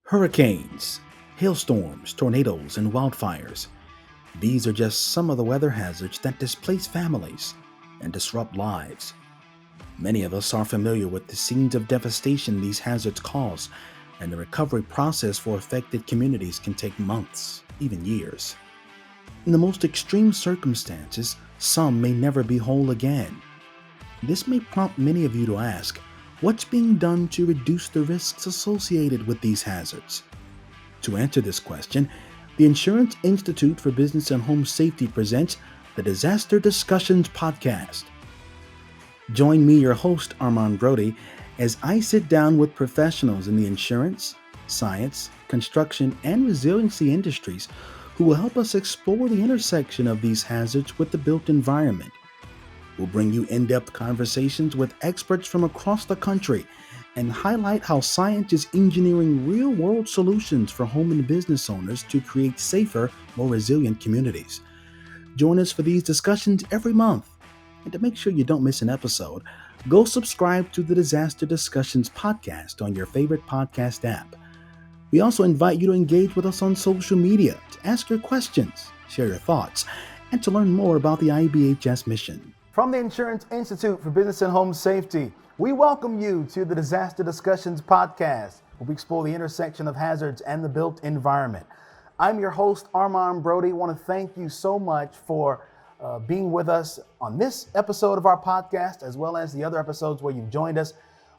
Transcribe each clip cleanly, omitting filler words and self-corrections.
Hurricanes, hailstorms, tornadoes, and wildfires. These are just some of the weather hazards that displace families and disrupt lives. Many of us are familiar with the scenes of devastation these hazards cause, and the recovery process for affected communities can take months, even years. In the most extreme circumstances, some may never be whole again. This may prompt many of you to ask, what's being done to reduce the risks associated with these hazards? To answer this question, the Insurance Institute for Business and Home Safety presents the Disaster Discussions Podcast. Join me, your host, Armand Brody, as I sit down with professionals in the insurance, science, construction, and resiliency industries who will help us explore the intersection of these hazards with the built environment. We'll bring you in-depth conversations with experts from across the country and highlight how science is engineering real-world solutions for home and business owners to create safer, more resilient communities. Join us for these discussions every month. And to make sure you don't miss an episode, go subscribe to the Disaster Discussions Podcast on your favorite podcast app. We also invite you to engage with us on social media, to ask your questions, share your thoughts, and to learn more about the IBHS mission. From the Insurance Institute for Business and Home Safety, we welcome you to the Disaster Discussions Podcast, where we explore the intersection of hazards and the built environment. I'm your host, Armand Brody. I want to thank you so much for being with us on this episode of our podcast, as well as the other episodes where you've joined us.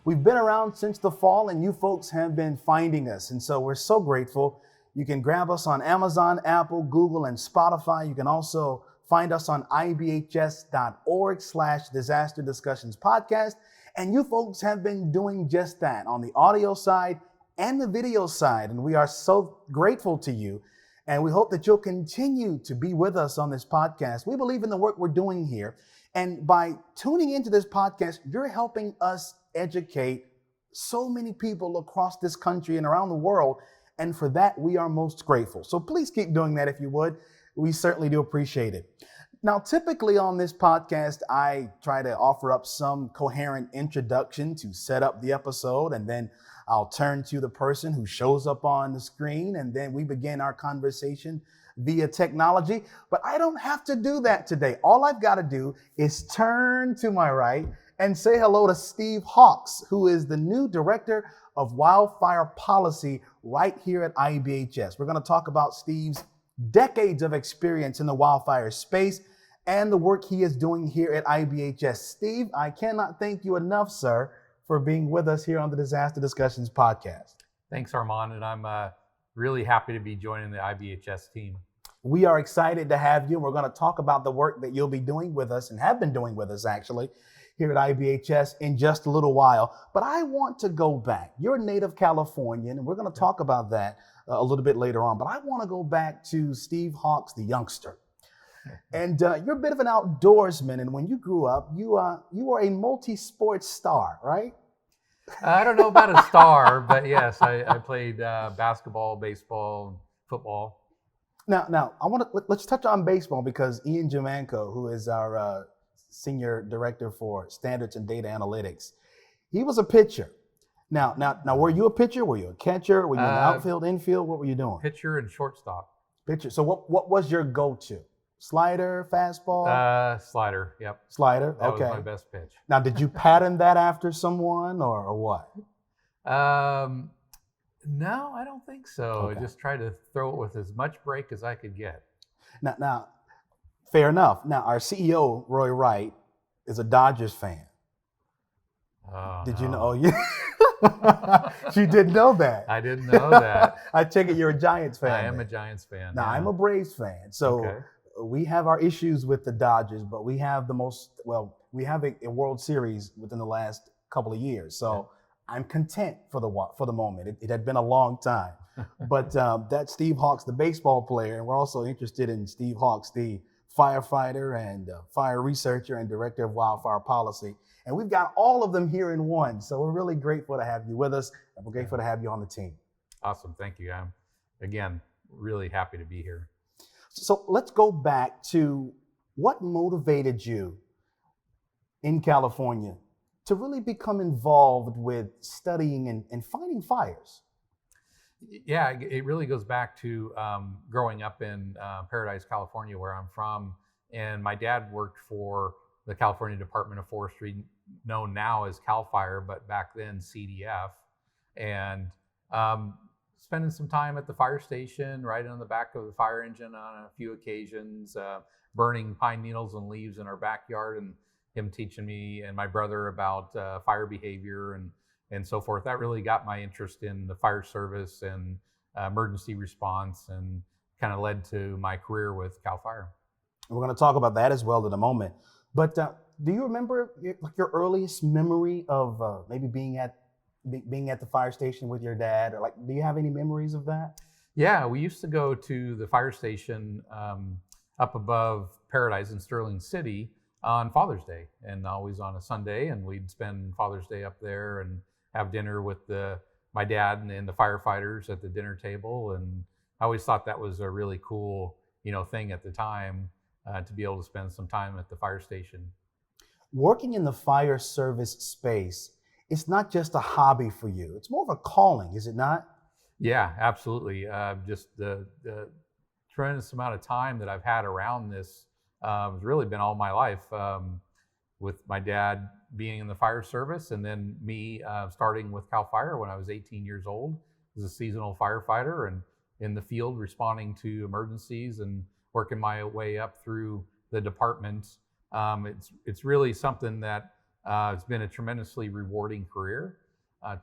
We've been around since the fall, and you folks have been finding us, and so we're so grateful. You can grab us on Amazon, Apple, Google, and Spotify. You can also find us on ibhs.org/disaster discussions podcast. And you folks have been doing just that on the audio side and the video side. And we are so grateful to you. And we hope that you'll continue to be with us on this podcast. We believe in the work we're doing here. And by tuning into this podcast, you're helping us educate so many people across this country and around the world. And for that, we are most grateful. So please keep doing that if you would. We certainly do appreciate it. Now, typically on this podcast, I try to offer up some coherent introduction to set up the episode, and then I'll turn to the person who shows up on the screen, and then we begin our conversation via technology. But I don't have to do that today. All I've got to do is turn to my right and say hello to Steve Hawks, who is the new Director of Wildfire Policy right here at IBHS. We're going to talk about Steve's decades of experience in the wildfire space and the work he is doing here at IBHS. Steve, I cannot thank you enough, sir, for being with us here on the Disaster Discussions Podcast. Thanks, Armand, and I'm really happy to be joining the IBHS team. We are excited to have you. We're going to talk about the work that you'll be doing with us and have been doing with us, actually, here at IBHS in just a little while. But I want to go back. You're a native Californian, and we're going to talk about that a little bit later on. But I want to go back to Steve Hawks, the youngster. And you're a bit of an outdoorsman. And when you grew up, you were a multi-sport star, right? I don't know about a star, but yes, I played basketball, baseball, football. Now let's touch on baseball, because Ian Jamanko, who is our Senior Director for Standards and Data Analytics, he was a pitcher. Now, were you a pitcher? Were you a catcher? Were you in the outfield, infield? What were you doing? Pitcher and shortstop. Pitcher. So what was your go-to? Slider, fastball? Slider, yep. Slider, That okay. was my best pitch. Now, did you pattern that after someone or what? No, I don't think so. Okay. I just tried to throw it with as much break as I could get. Now, fair enough. Now, our CEO, Roy Wright, is a Dodgers fan. Oh, Did no. you know? Oh, yeah. You didn't know that. I didn't know that. I take it you're a Giants fan. I am then. a Giants fan. Now, yeah. I'm a Braves fan. So Okay. we have our issues with the Dodgers, but we have we have a World Series within the last couple of years. So I'm content for the moment. It had been a long time. But that's Steve Hawks, the baseball player. And we're also interested in Steve Hawks, the firefighter and fire researcher and Director of Wildfire Policy. And we've got all of them here in one. So we're really grateful to have you with us, and we're grateful to have you on the team. Awesome. Thank you. I'm, again, really happy to be here. So let's go back to what motivated you in California to really become involved with studying and fighting fires. Yeah, it really goes back to growing up in Paradise, California, where I'm from. And my dad worked for the California Department of Forestry, known now as CAL FIRE, but back then CDF. And um, spending some time at the fire station, riding on the back of the fire engine on a few occasions, burning pine needles and leaves in our backyard, and him teaching me and my brother about fire behavior and so forth. That really got my interest in the fire service and emergency response, and kind of led to my career with CAL FIRE. We're going to talk about that as well in a moment. But do you remember your earliest memory of maybe being at the fire station with your dad, or do you have any memories of that? Yeah, we used to go to the fire station up above Paradise in Sterling City on Father's Day, and always on a Sunday, and we'd spend Father's Day up there and have dinner with my dad and the firefighters at the dinner table. And I always thought that was a really cool, thing at the time, to be able to spend some time at the fire station. Working in the fire service space, it's not just a hobby for you. It's more of a calling, is it not? Yeah, absolutely. Just the tremendous amount of time that I've had around this has really been all my life, with my dad being in the fire service, and then me starting with CAL FIRE when I was 18 years old as a seasonal firefighter, and in the field responding to emergencies and working my way up through the department. It's really something that it's been a tremendously rewarding career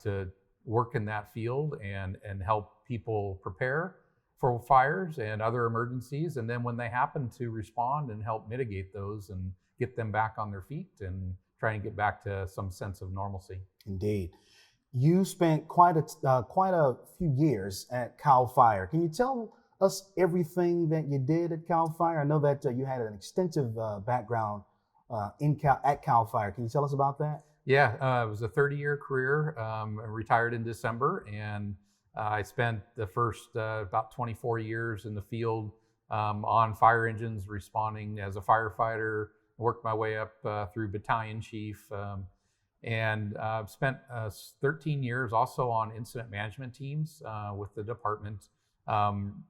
to work in that field and help people prepare for fires and other emergencies, and then when they happen, to respond and help mitigate those and get them back on their feet and try and get back to some sense of normalcy. Indeed. You spent quite a few years at CAL FIRE. Can you tell us everything that you did at CAL FIRE? I know that you had an extensive background at CAL FIRE. Can you tell us about that? Yeah, it was a 30-year career. I retired in December, and I spent the first about 24 years in the field on fire engines, responding as a firefighter. Worked my way up through battalion chief, and spent 13 years also on incident management teams with the department,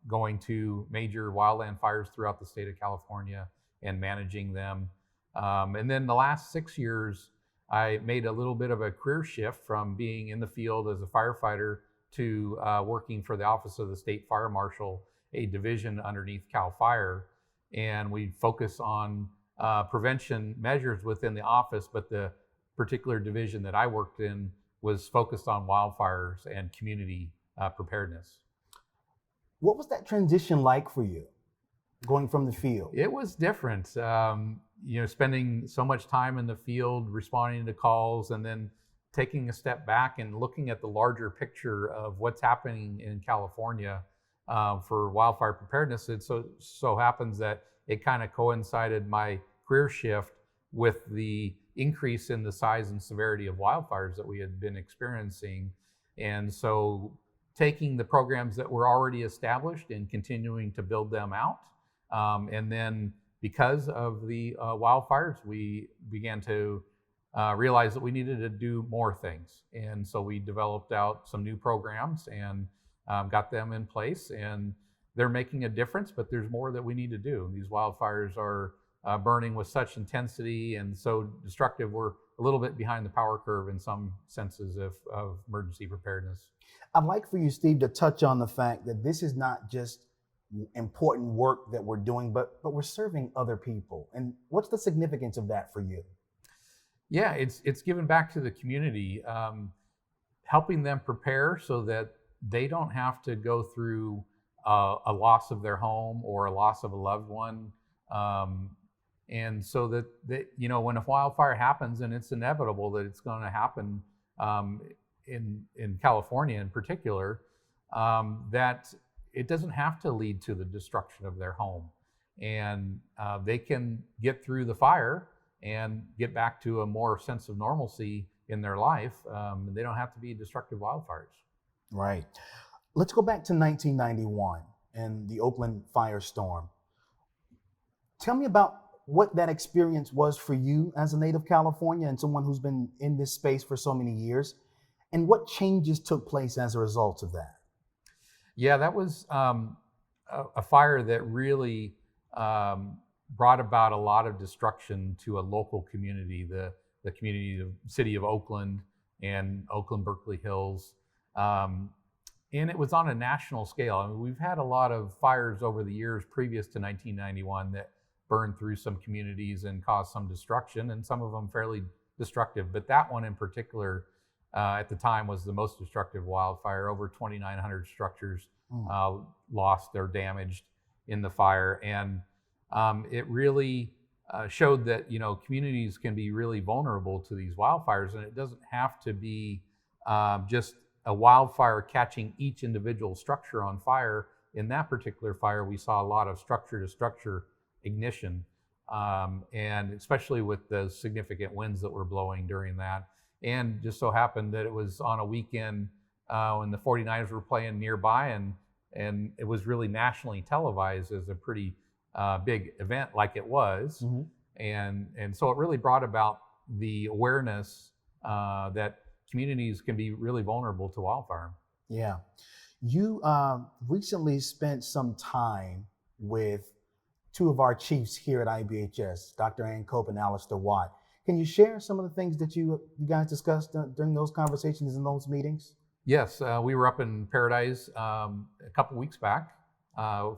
going to major wildland fires throughout the state of California and managing them. And then the last 6 years, I made a little bit of a career shift from being in the field as a firefighter to working for the Office of the State Fire Marshal, a division underneath CAL FIRE. And we focus on prevention measures within the office, but the particular division that I worked in was focused on wildfires and community preparedness. What was that transition like for you, going from the field? It was different. Spending so much time in the field, responding to calls, and then taking a step back and looking at the larger picture of what's happening in California for wildfire preparedness. It so happens that it kind of coincided my career shift with the increase in the size and severity of wildfires that we had been experiencing. And so taking the programs that were already established and continuing to build them out. And then because of the wildfires, we began to realize that we needed to do more things. And so we developed out some new programs and got them in place, and they're making a difference, but there's more that we need to do. These wildfires are burning with such intensity and so destructive. We're a little bit behind the power curve in some senses of emergency preparedness. I'd like for you, Steve, to touch on the fact that this is not just important work that we're doing, but we're serving other people. And what's the significance of that for you? Yeah, it's giving back to the community, helping them prepare so that they don't have to go through a loss of their home or a loss of a loved one. And so that when a wildfire happens, and it's inevitable that it's going to happen in California in particular, that it doesn't have to lead to the destruction of their home. And they can get through the fire and get back to a more sense of normalcy in their life. They don't have to be destructive wildfires. Right. Let's go back to 1991 and the Oakland firestorm. Tell me about what that experience was for you as a native California and someone who's been in this space for so many years, and what changes took place as a result of that. Yeah, that was a fire that really brought about a lot of destruction to a local community, the community of city of Oakland and Oakland Berkeley Hills. Um, and it was on a national scale. I mean, we've had a lot of fires over the years previous to 1991 that burned through some communities and caused some destruction, and some of them fairly destructive. But that one in particular, at the time, was the most destructive wildfire. Over 2,900 structures lost or damaged in the fire, and it really showed that communities can be really vulnerable to these wildfires, and it doesn't have to be just a wildfire catching each individual structure on fire. In that particular fire, we saw a lot of structure to structure ignition, and especially with the significant winds that were blowing during that. And just so happened that it was on a weekend when the 49ers were playing nearby, and it was really nationally televised as a pretty big event, like it was. Mm-hmm. And so it really brought about the awareness that communities can be really vulnerable to wildfire. Yeah. You recently spent some time with two of our chiefs here at IBHS, Dr. Ann Cope and Alistair Watt. Can you share some of the things that you guys discussed during those conversations and those meetings? Yes, we were up in Paradise a couple weeks back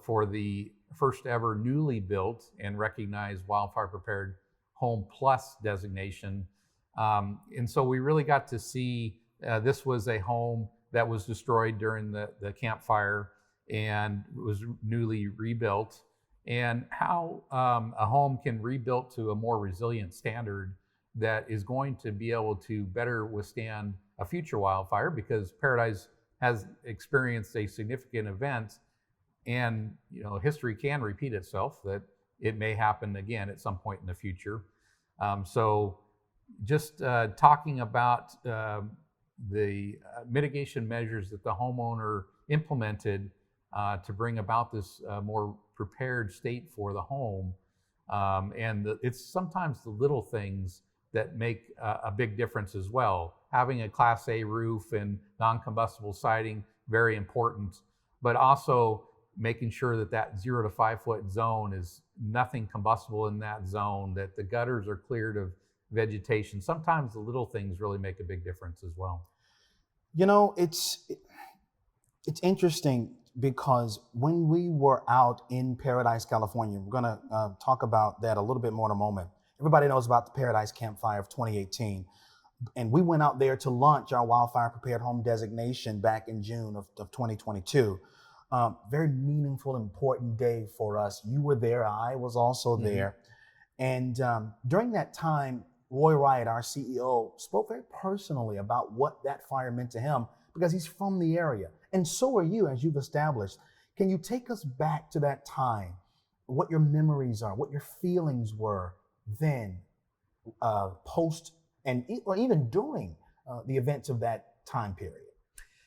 for the first ever newly built and recognized Wildfire Prepared Home Plus designation. And so we really got to see this was a home that was destroyed during the Camp Fire and was newly rebuilt, and how a home can rebuild to a more resilient standard that is going to be able to better withstand a future wildfire, because Paradise has experienced a significant event, and history can repeat itself, that it may happen again at some point in the future. So just talking about the mitigation measures that the homeowner implemented to bring about this more prepared state for the home. And it's sometimes the little things that make a big difference as well. Having a Class A roof and non-combustible siding, very important, but also making sure that that 0 to 5 foot zone is nothing combustible in that zone, that the gutters are cleared of vegetation. Sometimes the little things really make a big difference as well. It's interesting, because when we were out in Paradise, California, we're going to talk about that a little bit more in a moment. Everybody knows about the Paradise Camp Fire of 2018. And we went out there to launch our Wildfire Prepared Home designation back in June of 2022. Very meaningful, important day for us. You were there. I was also there. And during that time, Roy Wright, our CEO, spoke very personally about what that fire meant to him, because he's from the area. And so are you, as you've established. Can you take us back to that time, what your memories are, what your feelings were then, post, or even during the events of that time period?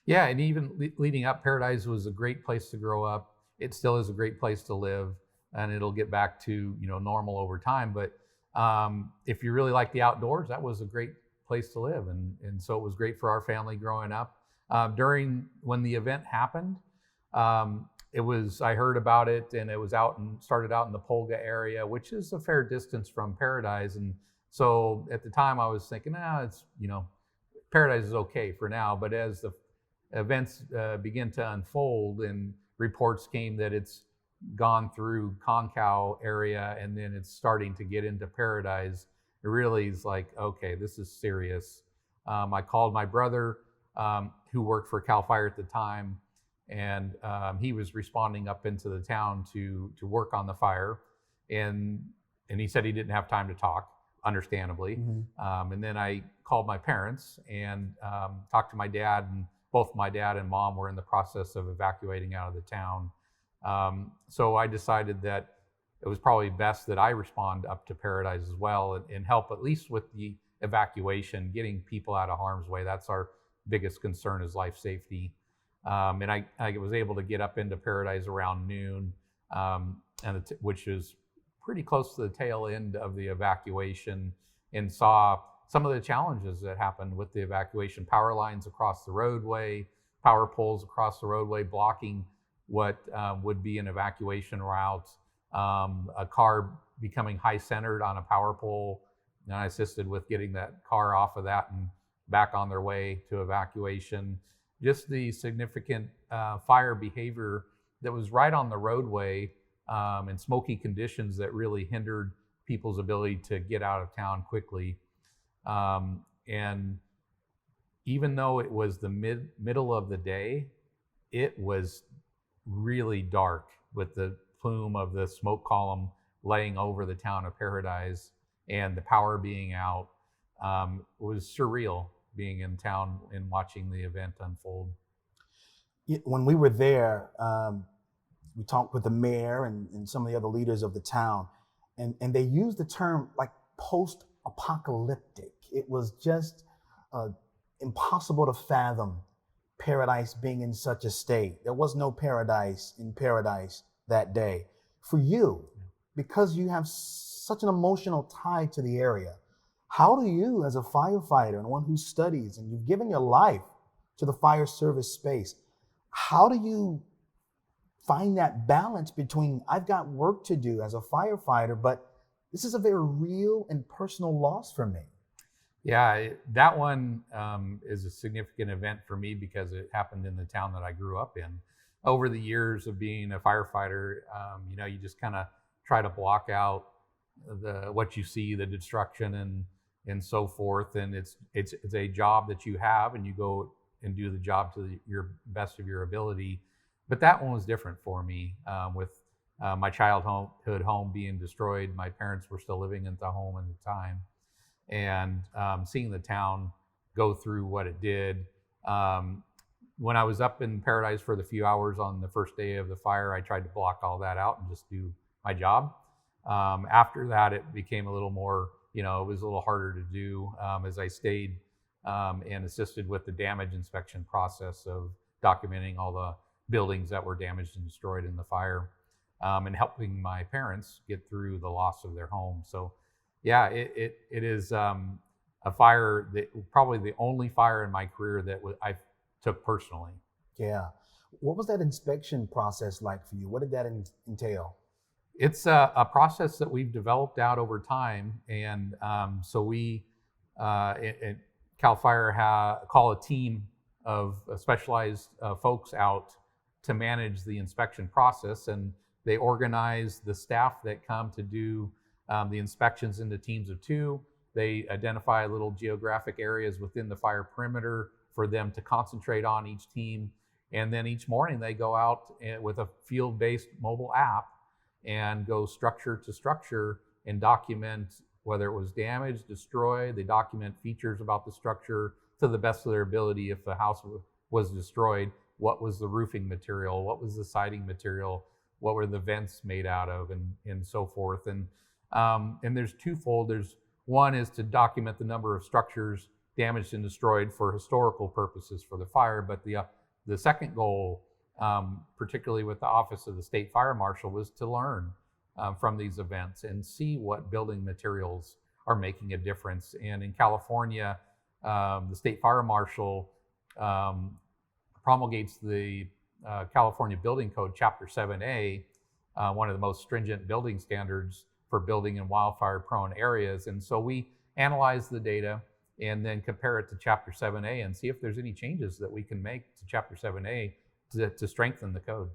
Yeah, and even leading up, Paradise was a great place to grow up. It still is a great place to live, and it'll get back to normal over time. But if you really like the outdoors, that was a great place to live, and so it was great for our family growing up. During when the event happened, I heard about it, and it was started out in the Polga area, which is a fair distance from Paradise. And so at the time I was thinking, it's, Paradise is okay for now. But as the events begin to unfold and reports came that it's gone through Concow area and then it's starting to get into Paradise, it really is like, okay, this is serious. I called my brother, who worked for CAL FIRE at the time, and he was responding up into the town to work on the fire, and he said he didn't have time to talk, understandably. And then I called my parents and talked to my dad, and both my dad and mom were in the process of evacuating out of the town. So I decided that it was probably best that I respond up to Paradise as well and help at least with the evacuation, getting people out of harm's way. That's our biggest concern, is life safety. And I was able to get up into Paradise around noon, which is pretty close to the tail end of the evacuation, and saw some of the challenges that happened with the evacuation. Power lines across the roadway, power poles across the roadway blocking what would be an evacuation route, a car becoming high-centered on a power pole, and I assisted with getting that car off of that and back on their way to evacuation. Just the significant fire behavior that was right on the roadway and smoky conditions that really hindered people's ability to get out of town quickly. And even though it was the middle of the day, it was really dark with the plume of the smoke column laying over the town of Paradise and the power being out. It was surreal being in town and watching the event unfold. When we were there, we talked with the mayor and some of the other leaders of the town, and they used the term like post-apocalyptic. It was just impossible to fathom Paradise being in such a state. There was no paradise in Paradise that day. For you, because you have such an emotional tie to the area, how do you, as a firefighter and one who studies and you've given your life to the fire service space, how do you find that balance between I've got work to do as a firefighter, but this is a very real and personal loss for me? Yeah, that one is a significant event for me because it happened in the town that I grew up in. Over the years of being a firefighter, you just kind of try to block out what you see, the destruction and so forth. And it's a job that you have, and you go and do the job to your best of your ability. But that one was different for me with my childhood home being destroyed. My parents were still living in the home at the time. And seeing the town go through what it did. When I was up in Paradise for the few hours on the first day of the fire, I tried to block all that out and just do my job. After that, it became a little more, it was a little harder to do as I stayed and assisted with the damage inspection process of documenting all the buildings that were damaged and destroyed in the fire and helping my parents get through the loss of their home. So yeah, it is a fire that probably the only fire in my career that I took personally. Yeah. What was that inspection process like for you? What did that entail? It's a process that we've developed out over time. And so we, at CAL FIRE, call a team of specialized folks out to manage the inspection process. And they organize the staff that come to do the inspections into teams of 2. They identify little geographic areas within the fire perimeter for them to concentrate on each team. And then each morning they go out with a field-based mobile app and go structure to structure and document whether it was damaged, destroyed. They document features about the structure to the best of their ability. If the house was destroyed, what was the roofing material? What was the siding material? What were the vents made out of, and so forth. And there's twofold. There's one is to document the number of structures damaged and destroyed for historical purposes for the fire. But the second goal, particularly with the Office of the State Fire Marshal, was to learn from these events and see what building materials are making a difference. And in California, the State Fire Marshal promulgates the California Building Code, Chapter 7A, one of the most stringent building standards for building in wildfire-prone areas. And so we analyze the data and then compare it to Chapter 7A and see if there's any changes that we can make to Chapter 7A to strengthen the code.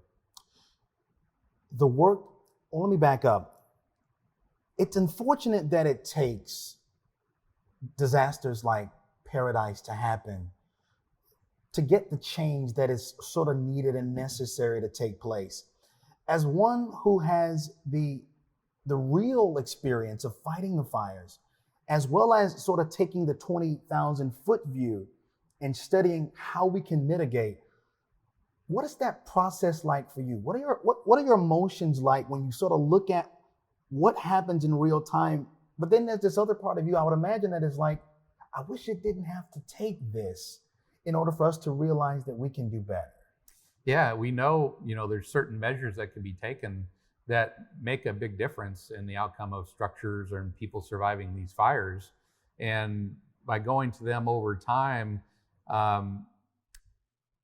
The work, let me back up. It's unfortunate that it takes disasters like Paradise to happen to get the change that is sort of needed and necessary to take place. As one who has the real experience of fighting the fires, as well as sort of taking the 20,000 foot view and studying how we can mitigate, what is that process like for you? What are your emotions like when you sort of look at what happens in real time? But then there's this other part of you, I would imagine, that is like, I wish it didn't have to take this in order for us to realize that we can do better. Yeah, we know, there's certain measures that can be taken that make a big difference in the outcome of structures or in people surviving these fires. And by going to them over time,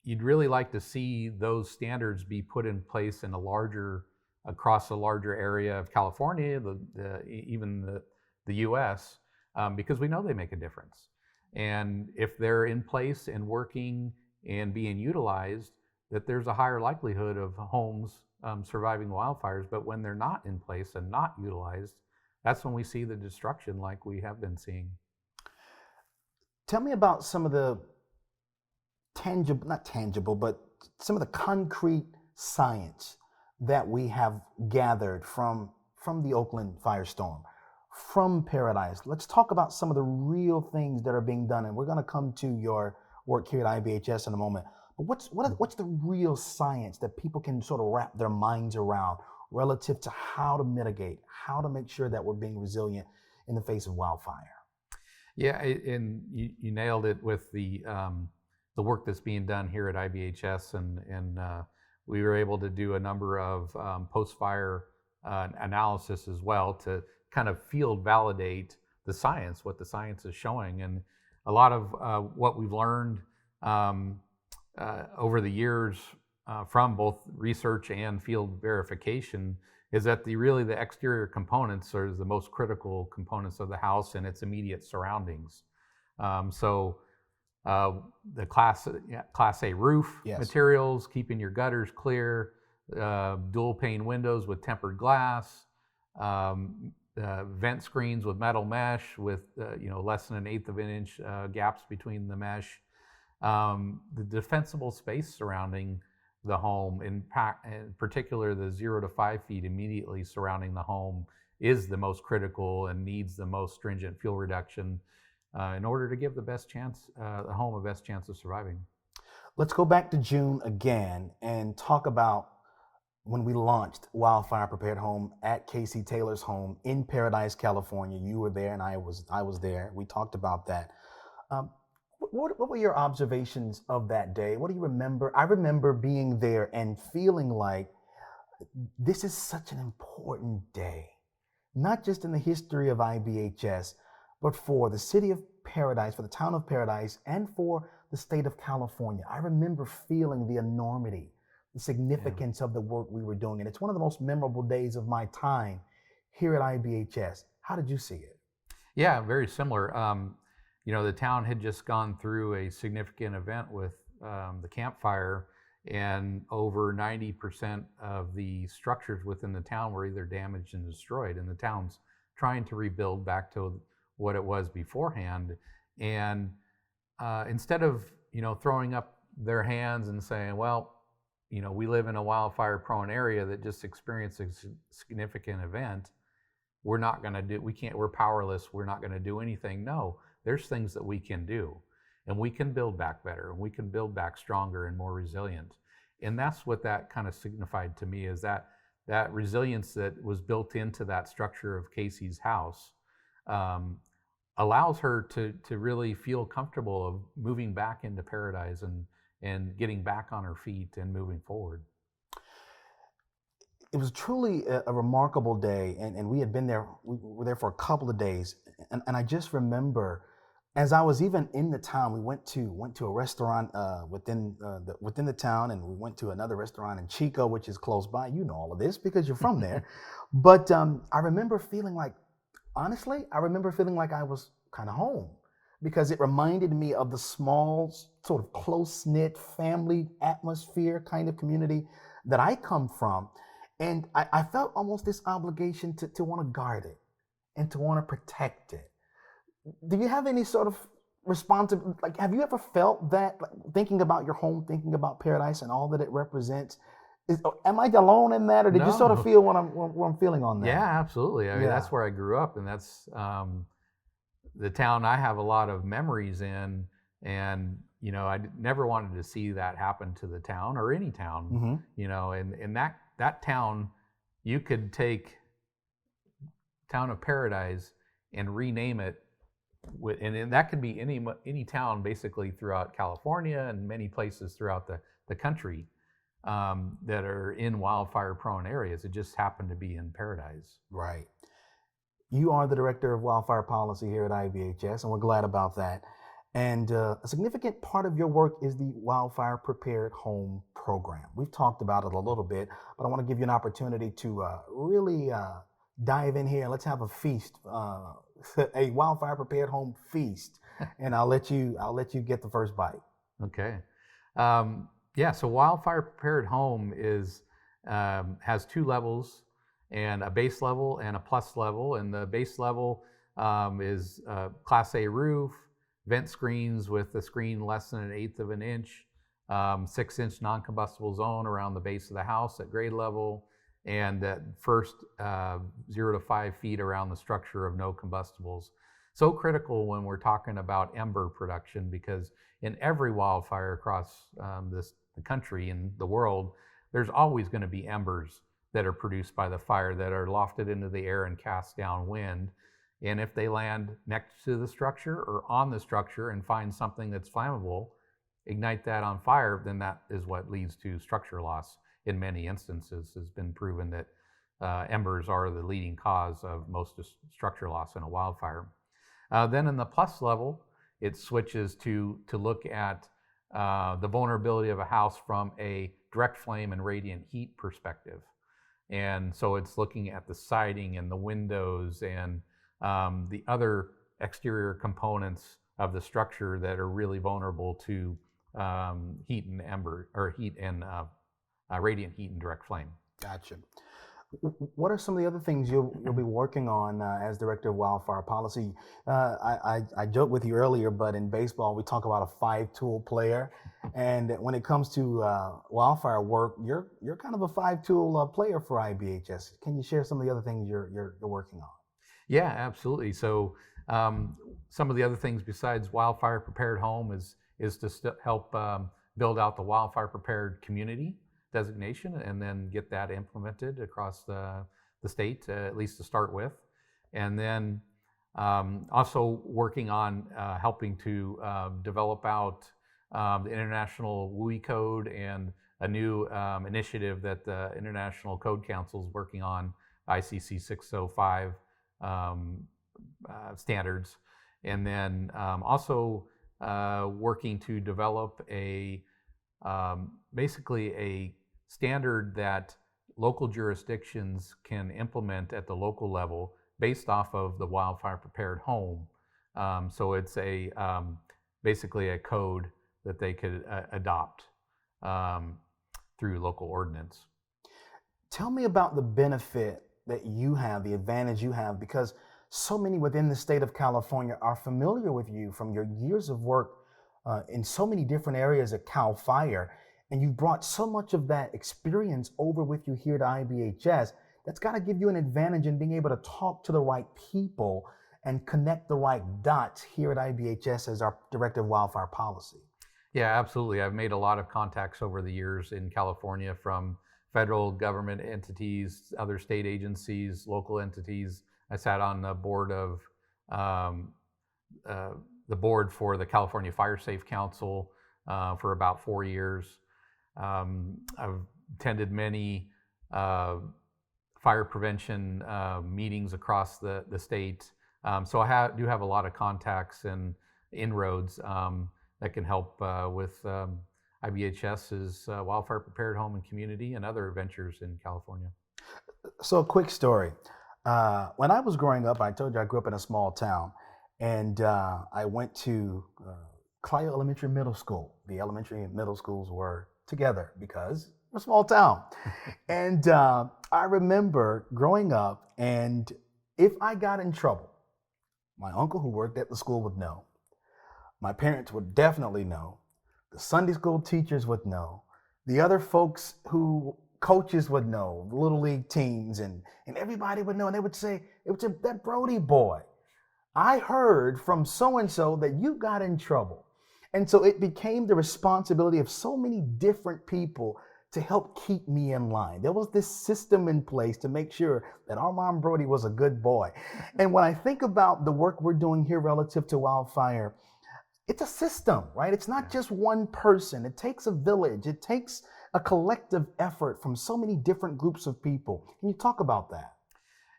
you'd really like to see those standards be put in place in across a larger area of California, even the U.S., because we know they make a difference. And if they're in place and working and being utilized, that there's a higher likelihood of homes surviving wildfires. But when they're not in place and not utilized, that's when we see the destruction like we have been seeing. Tell me about some of the not tangible, but some of the concrete science that we have gathered from the Oakland firestorm, from Paradise. Let's talk about some of the real things that are being done, and we're going to come to your work here at IBHS in a moment. But what's the real science that people can sort of wrap their minds around relative to how to mitigate, how to make sure that we're being resilient in the face of wildfire? Yeah, and you nailed it with the work that's being done here at IBHS, and we were able to do a number of post-fire analysis as well to kind of field validate the science, what the science is showing. And a lot of what we've learned over the years from both research and field verification is that the exterior components are the most critical components of the house and its immediate surroundings. The Class A roof materials, keeping your gutters clear, dual pane windows with tempered glass, vent screens with metal mesh with less than 1/8 of an inch gaps between the mesh. The defensible space surrounding the home, in particular the 0 to 5 feet immediately surrounding the home, is the most critical and needs the most stringent fuel reduction in order to give the home a best chance of surviving. Let's go back to June again and talk about when we launched Wildfire Prepared Home at Casey Taylor's home in Paradise, California. You were there and I was there. We talked about that. What were your observations of that day? What do you remember? I remember being there and feeling like this is such an important day, not just in the history of IBHS, but for the city of Paradise, for the town of Paradise, and for the state of California. I remember feeling the enormity, the significance of the work we were doing. And it's one of the most memorable days of my time here at IBHS. How did you see it? Yeah, very similar. The town had just gone through a significant event with the Camp Fire, and over 90% of the structures within the town were either damaged and destroyed, and the town's trying to rebuild back to what it was beforehand. And instead of throwing up their hands and saying, well, we live in a wildfire prone area that just experienced a significant event, we're powerless, we're not going to do anything. No, there's things that we can do, and we can build back better, and we can build back stronger and more resilient. And that's what that kind of signified to me, is that resilience that was built into that structure of Casey's house allows her to really feel comfortable of moving back into Paradise and getting back on her feet and moving forward. It was truly a remarkable day, and we had been there. We were there for a couple of days, and I just remember, as I was even in the town, we went to a restaurant within the town, and we went to another restaurant in Chico, which is close by. You know all of this because you're from there. But I remember feeling like, honestly, I was kind of home, because it reminded me of the small, sort of close-knit family atmosphere kind of community that I come from. And I felt almost this obligation to want to guard it and to want to protect it. Do you have any sort of responsibility? Like, have you ever felt that, like, thinking about your home, thinking about Paradise and all that it represents? Am I alone in that, or did you sort of feel what I'm feeling on that? Yeah, absolutely. I mean, that's where I grew up, and that's the town I have a lot of memories in. And I never wanted to see that happen to the town or any town. Mm-hmm. And that town, you could take Town of Paradise and rename it, and that could be any town basically throughout California and many places throughout the country that are in wildfire prone areas. It just happened to be in Paradise. Right. You are the Director of Wildfire Policy here at IBHS, and we're glad about that. And a significant part of your work is the Wildfire Prepared Home program. We've talked about it a little bit, but I want to give you an opportunity to really dive in here. Let's have a feast, a Wildfire Prepared Home feast, and I'll let you get the first bite. Okay. Yeah, so Wildfire Prepared Home has two levels, and a base level and a plus level. And the base level is Class A roof, vent screens with a screen less than 1/8 of an inch, 6-inch non-combustible zone around the base of the house at grade level, and that first 0 to 5 feet around the structure of no combustibles. So critical when we're talking about ember production, because in every wildfire across the country and the world, there's always going to be embers that are produced by the fire that are lofted into the air and cast downwind. And if they land next to the structure or on the structure and find something that's flammable, ignite that on fire, then that is what leads to structure loss. In many instances, has been proven that embers are the leading cause of most structure loss in a wildfire. Then in the plus level, it switches to look at the vulnerability of a house from a direct flame and radiant heat perspective. And so it's looking at the siding and the windows and the other exterior components of the structure that are really vulnerable to heat and ember, or heat and radiant heat and direct flame. Gotcha. What are some of the other things you'll be working on as Director of Wildfire Policy? I joked with you earlier, but in baseball we talk about a 5-tool player, and when it comes to wildfire work, you're kind of a 5-tool player for IBHS. Can you share some of the other things you're working on? Yeah, absolutely. So some of the other things besides Wildfire Prepared Home is to help build out the Wildfire Prepared Community designation, and then get that implemented across the state, at least to start with. And then also working on helping to develop out the International WUI Code and a new initiative that the International Code Council is working on, ICC 605 standards. And then also working to develop basically a standard that local jurisdictions can implement at the local level based off of the Wildfire Prepared Home. So it's basically a code that they could adopt through local ordinance. Tell me about the benefit that you have, the advantage you have, because so many within the state of California are familiar with you from your years of work in so many different areas at CAL FIRE. And you've brought so much of that experience over with you here to IBHS. That's got to give you an advantage in being able to talk to the right people and connect the right dots here at IBHS as our Director of Wildfire Policy. Yeah, absolutely. I've made a lot of contacts over the years in California from federal government entities, other state agencies, local entities. I sat on the board of the board for the California Fire Safe Council for about 4 years. I've attended many fire prevention meetings across the state. So I do have a lot of contacts and inroads that can help with IBHS's Wildfire Prepared Home and Community and other ventures in California. So a quick story. When I was growing up, I told you I grew up in a small town, and I went to Clio Elementary Middle School. The elementary and middle schools were together because we're a small town. And I remember growing up, and if I got in trouble, my uncle who worked at the school would know. My parents would definitely know. The Sunday school teachers would know. The other folks coaches would know, the little league teams, and everybody would know. And they would say, that Brody boy, I heard from so-and-so that you got in trouble. And so it became the responsibility of so many different people to help keep me in line. There was this system in place to make sure that Armand Brody was a good boy. And when I think about the work we're doing here relative to wildfire, it's a system, right? It's not just one person. It takes a village. It takes a collective effort from so many different groups of people. Can you talk about that?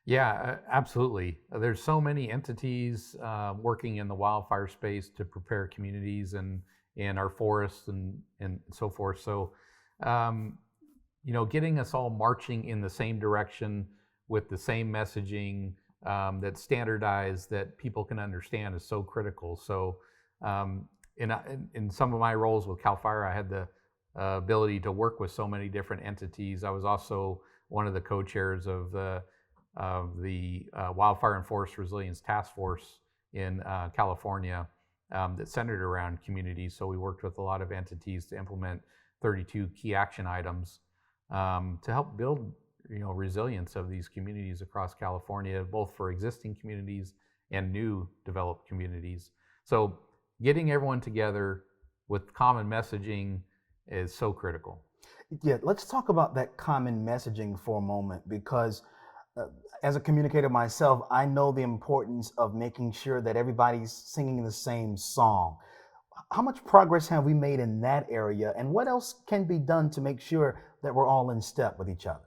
Yeah, absolutely. There's so many entities working in the wildfire space to prepare communities and our forests and so forth. So, um, getting us all marching in the same direction with the same messaging that's standardized that people can understand is so critical. So, um, in some of my roles with Cal Fire, I had the ability to work with so many different entities. I was also one of the co-chairs of the Wildfire and Forest Resilience Task Force in California that centered around communities. So we worked with a lot of entities to implement 32 key action items to help build resilience of these communities across California, both for existing communities and new developed communities. So getting everyone together with common messaging is so critical. Yeah, let's talk about that common messaging for a moment because uh, as a communicator myself, I know the importance of making sure that everybody's singing the same song. How much progress have we made in that area, and what else can be done to make sure that we're all in step with each other?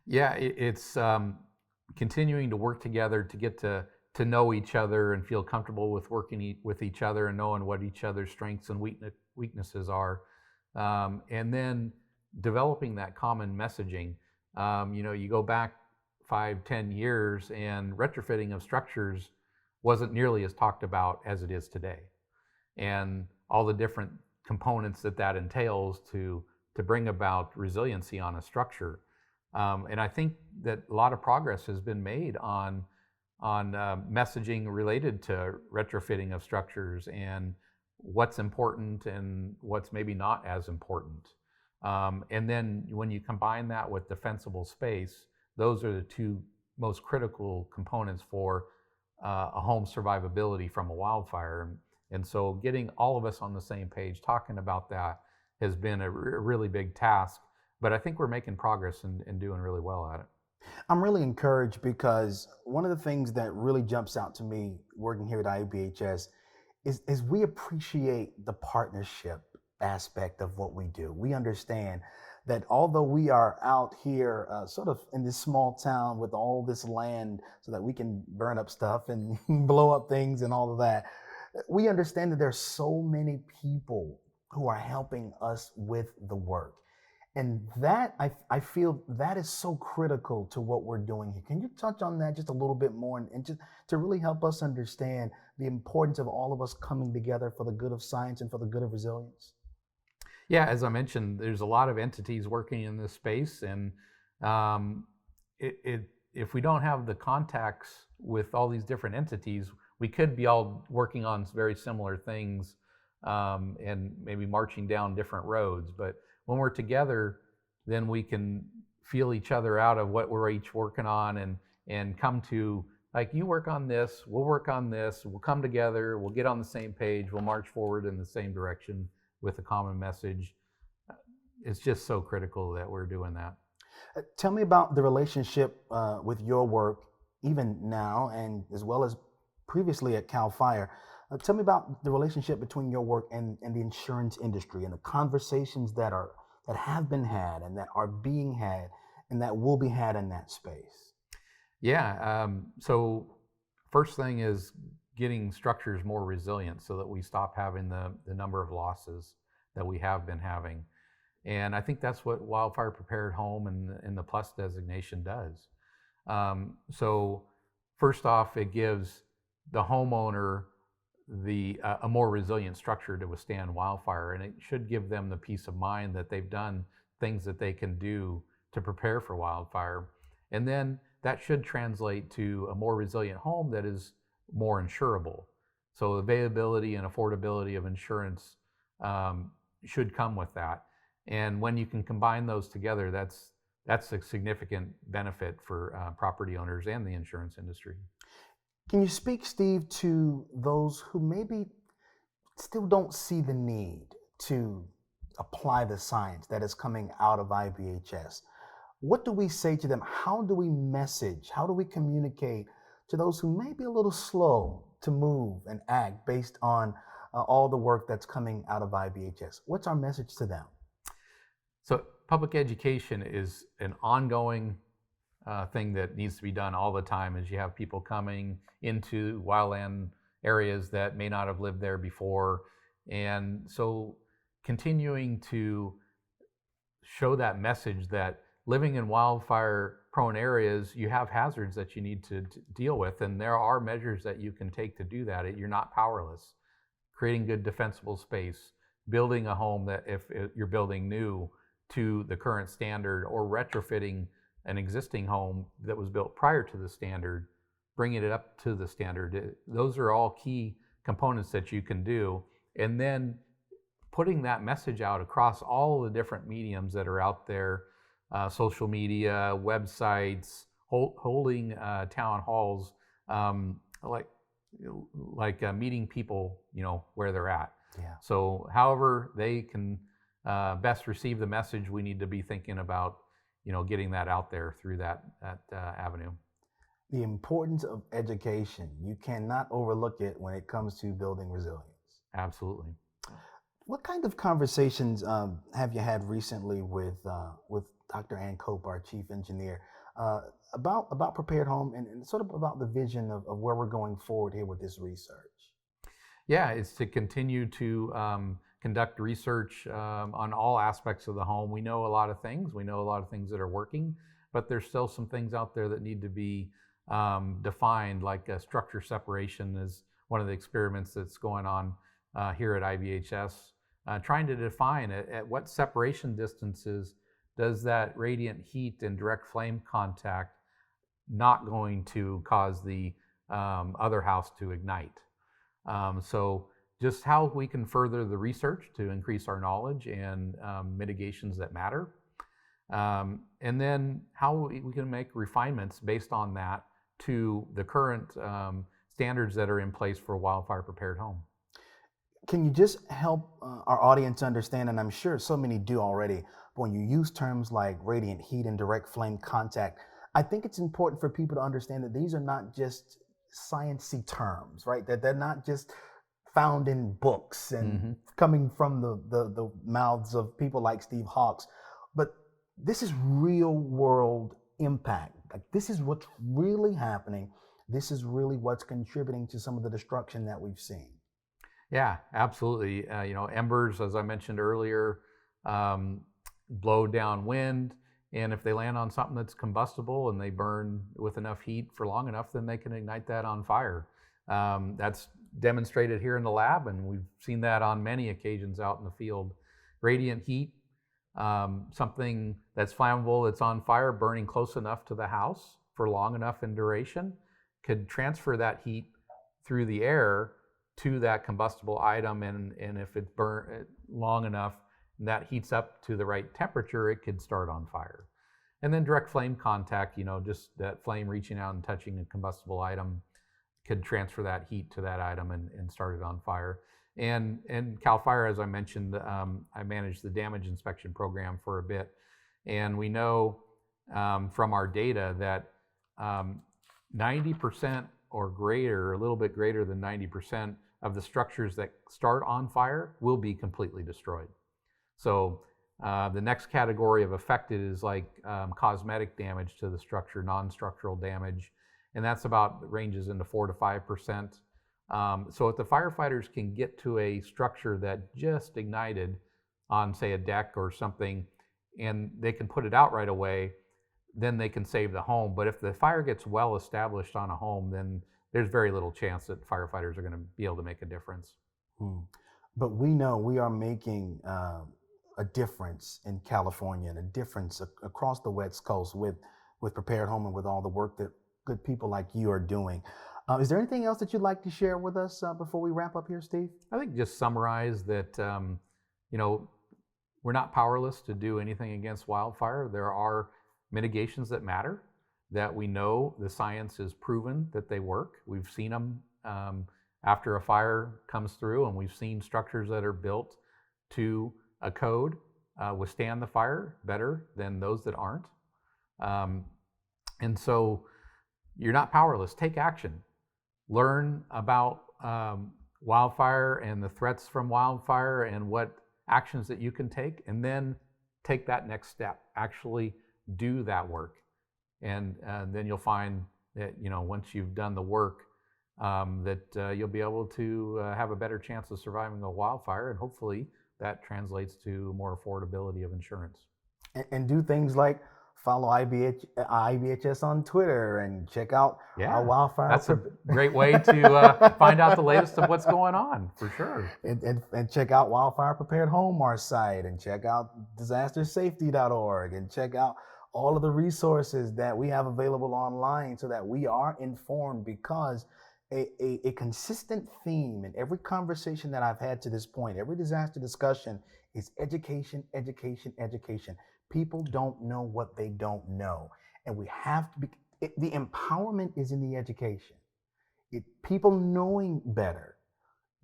Yeah, it's continuing to work together to get to know each other and feel comfortable with working with each other and knowing what each other's strengths and weaknesses are, and then developing that common messaging. You go back 5, 10 years, and retrofitting of structures wasn't nearly as talked about as it is today, and all the different components that entails to bring about resiliency on a structure. And I think that a lot of progress has been made on messaging related to retrofitting of structures and what's important and what's maybe not as important. And then when you combine that with defensible space, those are the two most critical components for a home survivability from a wildfire. And so getting all of us on the same page, talking about that, has been a really big task. But I think we're making progress and doing really well at it. I'm really encouraged because one of the things that really jumps out to me working here at IBHS is we appreciate the partnership aspect of what we do. We understand that although we are out here sort of in this small town with all this land so that we can burn up stuff and blow up things and all of that, we understand that there's so many people who are helping us with the work. And that I feel that is so critical to what we're doing here. Can you touch on that just a little bit more and just to really help us understand the importance of all of us coming together for the good of science and for the good of resilience? Yeah, as I mentioned, there's a lot of entities working in this space, and um, if we don't have the contacts with all these different entities, we could be all working on very similar things and maybe marching down different roads. But when we're together, then we can feel each other out of what we're each working on and come to, like, you work on this, we'll work on this, we'll come together, we'll get on the same page, we'll march forward in the same direction with a common message. It's just so critical that we're doing that. Tell me about the relationship with your work, even now, and as well as previously at Cal Fire. Tell me about the relationship between your work and the insurance industry and the conversations that have been had and that are being had and that will be had in that space. Yeah. So first thing is getting structures more resilient so that we stop having the number of losses that we have been having. And I think that's what Wildfire Prepared Home and the Plus designation does. So first off, it gives the homeowner a more resilient structure to withstand wildfire, and it should give them the peace of mind that they've done things that they can do to prepare for wildfire. And then that should translate to a more resilient home that is more insurable. So availability and affordability of insurance should come with that. And when you can combine those together, that's a significant benefit for property owners and the insurance industry. Can you speak, Steve, to those who maybe still don't see the need to apply the science that is coming out of IBHS? What do we say to them? How do we message? How do we communicate to those who may be a little slow to move and act based on all the work that's coming out of IBHS? What's our message to them? So public education is an ongoing thing that needs to be done all the time is you have people coming into wildland areas that may not have lived there before. And so continuing to show that message that living in wildfire prone areas, you have hazards that you need to deal with, and there are measures that you can take to do that. You're not powerless. Creating good defensible space, building a home that if you're building new to the current standard, or retrofitting an existing home that was built prior to the standard, bringing it up to the standard. Those are all key components that you can do. And then putting that message out across all the different mediums that are out there, social media, websites, holding town halls, like meeting people, where they're at. Yeah. So however they can best receive the message, we need to be thinking about, getting that out there through that avenue. The importance of education, you cannot overlook it when it comes to building resilience. Absolutely. What kind of conversations have you had recently with Dr. Ann Cope, our chief engineer, about prepared home and sort of about the vision of where we're going forward here with this research? Yeah, it's to continue to conduct research on all aspects of the home. We know a lot of things. We know a lot of things that are working, but there's still some things out there that need to be defined, like structure separation is one of the experiments that's going on here at IBHS, trying to define at what separation distances does that radiant heat and direct flame contact not going to cause the other house to ignite. So just how we can further the research to increase our knowledge and mitigations that matter. And then how we can make refinements based on that to the current standards that are in place for a wildfire prepared home. Can you just help our audience understand, and I'm sure so many do already, but when you use terms like radiant heat and direct flame contact, I think it's important for people to understand that these are not just sciencey terms, right? That they're not just found in books and coming from the mouths of people like Steve Hawks, but this is real world impact. Like, this is what's really happening. This is really what's contributing to some of the destruction that we've seen. Yeah, absolutely. Embers, as I mentioned earlier, blow downwind, and if they land on something that's combustible and they burn with enough heat for long enough, then they can ignite that on fire. That's demonstrated here in the lab, and we've seen that on many occasions out in the field. Radiant heat, something that's flammable, that's on fire, burning close enough to the house for long enough in duration, could transfer that heat through the air to that combustible item, and if it's burnt long enough and that heats up to the right temperature, it could start on fire. And then direct flame contact, just that flame reaching out and touching a combustible item could transfer that heat to that item and start it on fire. And CAL FIRE, as I mentioned, I managed the damage inspection program for a bit, and we know from our data that 90% or greater, a little bit greater than 90% of the structures that start on fire will be completely destroyed. So the next category of affected is like cosmetic damage to the structure, non-structural damage, and that's about ranges into 4 to 5%. So if the firefighters can get to a structure that just ignited on, say, a deck or something, and they can put it out right away, then they can save the home. But if the fire gets well established on a home, then there's very little chance that firefighters are going to be able to make a difference. But we know we are making a difference in California and a difference across the West Coast with Prepared Home and with all the work that good people like you are doing. Is there anything else that you'd like to share with us before we wrap up here, Steve? I think just summarize that, we're not powerless to do anything against wildfire. There are mitigations that matter, that we know the science is proven that they work. We've seen them after a fire comes through, and we've seen structures that are built to a code withstand the fire better than those that aren't. And so you're not powerless. Take action. Learn about wildfire and the threats from wildfire and what actions that you can take, and then take that next step. Actually do that work. And then you'll find that, once you've done the work, that you'll be able to have a better chance of surviving a wildfire, and hopefully that translates to more affordability of insurance. And do things like follow IBHS on Twitter and check out our wildfire. That's a great way to find out the latest of what's going on, for sure. And check out Wildfire Prepared Home, our site, and check out disastersafety.org, and check out all of the resources that we have available online so that we are informed, because a consistent theme in every conversation that I've had to this point, every disaster discussion, is education, education, education. People don't know what they don't know. And we have to be, the empowerment is in the education. People knowing better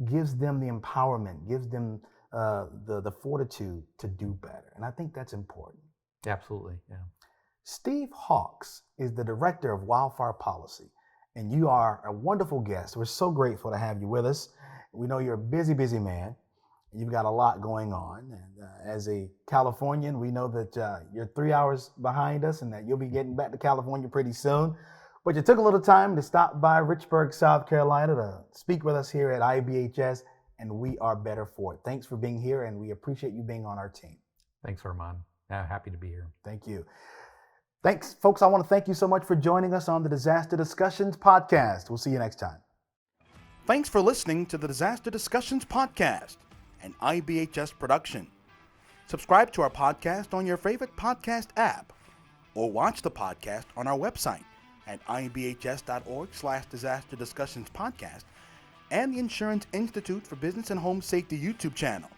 gives them the empowerment, gives them the fortitude to do better. And I think that's important. Absolutely, yeah. Steve Hawks is the Director of Wildfire Policy, and you are a wonderful guest. We're so grateful to have you with us. We know you're a busy, busy man. You've got a lot going on. And as a Californian, we know that you're 3 hours behind us and that you'll be getting back to California pretty soon. But you took a little time to stop by Richburg, South Carolina to speak with us here at IBHS, and we are better for it. Thanks for being here, and we appreciate you being on our team. Thanks, Armand. Happy to be here. Thank you. Thanks, folks. I want to thank you so much for joining us on the Disaster Discussions podcast. We'll see you next time. Thanks for listening to the Disaster Discussions podcast, an IBHS production. Subscribe to our podcast on your favorite podcast app, or watch the podcast on our website at ibhs.org/disaster discussions podcast and the Insurance Institute for Business and Home Safety YouTube channel.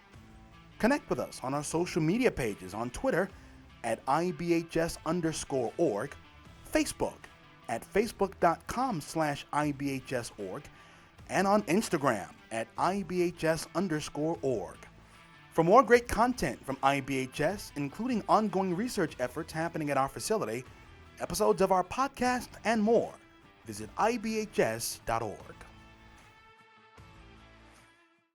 Connect with us on our social media pages on Twitter at IBHS_org, Facebook at facebook.com/IBHS.org, and on Instagram at IBHS_org. For more great content from IBHS, including ongoing research efforts happening at our facility, episodes of our podcast, and more, visit IBHS.org.